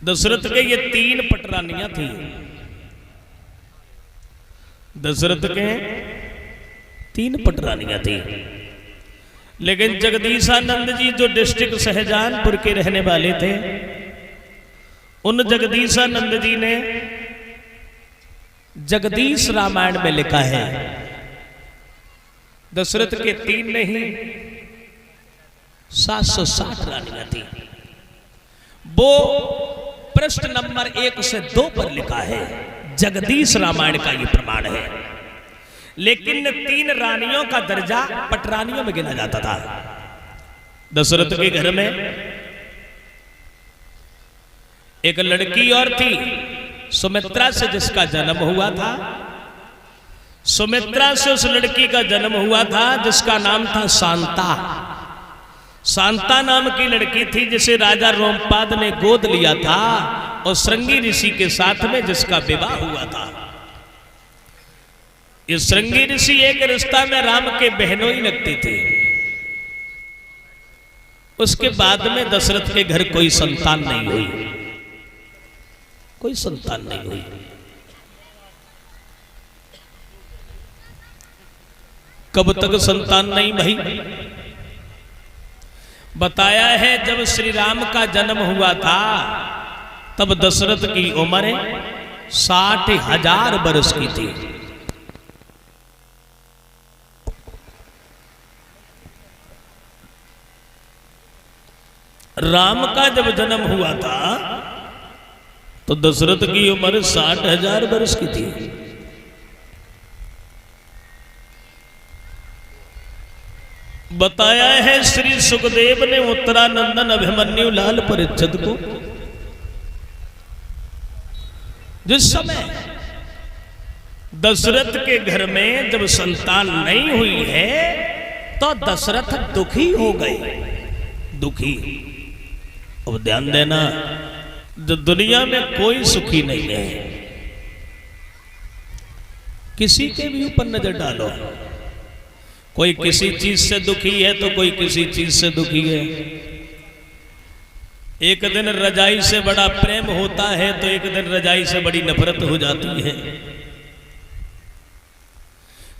दशरथ के ये 3 पटरानियां थी। दशरथ के 3 पटरानियां थी, लेकिन जगदीशानंद जी जो डिस्ट्रिक्ट शाहजहांपुर के रहने वाले थे, उन जगदीशानंद जी ने जगदीश रामायण में लिखा है दशरथ के 3 नहीं 760 रानियां थी। वो पृष्ठ नंबर 1 से 2 पर लिखा है, जगदीश रामायण का ये प्रमाण है। लेकिन 3 रानियों का दर्जा पटरानियों में गिना जाता था। दशरथ के घर में एक लड़की और थी, सुमित्रा से जिसका जन्म हुआ था। सुमित्रा से उस लड़की का जन्म हुआ था जिसका नाम था शांता। शांता नाम की लड़की थी जिसे राजा रोमपाद ने गोद लिया था और श्रृंगी ऋषि के साथ में जिसका विवाह हुआ था। ये श्रृंगी ऋषि एक रिश्ता में राम के बहनोई लगती थी। उसके बाद में दशरथ के घर कोई संतान नहीं हुई, कोई संतान नहीं हुई। कब तक संतान नहीं भाई? बताया है जब श्री राम का जन्म हुआ था तब दशरथ की उम्र 60,000 वर्ष की थी। राम का जब जन्म हुआ था तो दशरथ की उम्र 60,000 वर्ष की थी। बताया है श्री सुखदेव ने उत्तरानंदन अभिमन्यु लाल परीक्षित को जिस समय दशरथ के घर में जब संतान नहीं हुई है तो दशरथ दुखी हो गए। दुखी। अब ध्यान देना, जो दुनिया में कोई सुखी नहीं है। किसी के भी ऊपर नजर डालो, कोई किसी चीज से दुखी है तो कोई किसी चीज से दुखी है। एक दिन रजाई से बड़ा प्रेम होता है तो एक दिन रजाई से बड़ी नफरत हो जाती है।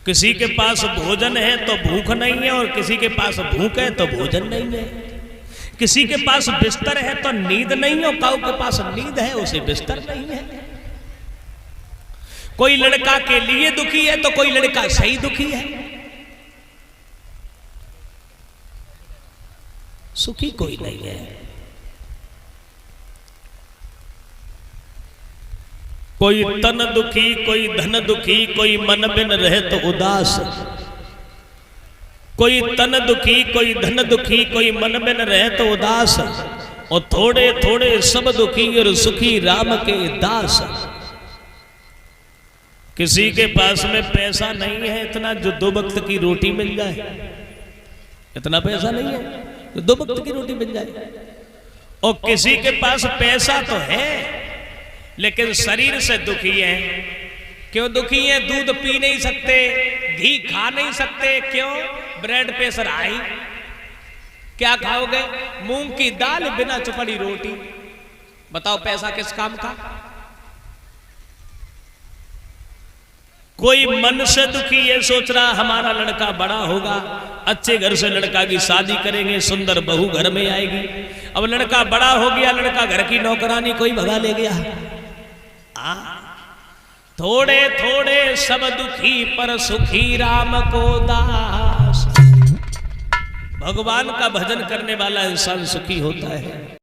किसी के पास भोजन है तो भूख नहीं है और किसी के पास भूख है तो भोजन नहीं है। किसी के पास बिस्तर है तो नींद नहीं है, काऊ के पास नींद है उसे बिस्तर नहीं है। कोई लड़का के लिए दुखी है तो कोई लड़का सही दुखी है। सुखी कोई नहीं है। कोई तन दुखी, कोई धन दुखी, कोई मन बिन रहे तो उदास। कोई तन दुखी, कोई धन दुखी, कोई मन बिन रहे तो उदास। और थोड़े थोड़े सब दुखी और सुखी राम के दास। किसी के पास में पैसा नहीं है इतना जो 2 वक्त की रोटी मिल जाए। इतना पैसा नहीं है तो 2 वक्त की रोटी मिल जाए। और किसी के पास पैसा तो है लेकिन शरीर से दुखी है। क्यों दुखी है? दूध पी नहीं सकते, घी खा नहीं सकते। क्यों? Blood pressure high. क्या खाओगे? मूंग की दाल बिना चुपड़ी रोटी। बताओ पैसा किस काम का? कोई मन से दुखी है, सोच रहा हमारा लड़का बड़ा होगा, अच्छे घर से लड़का की शादी करेंगे, सुंदर बहू घर में आएगी। अब लड़का बड़ा हो गया, लड़का घर की नौकरानी कोई भगा ले गया। थोड़े थोड़े सब दुखी पर सुखी राम को दास। भगवान का भजन करने वाला इंसान सुखी होता है।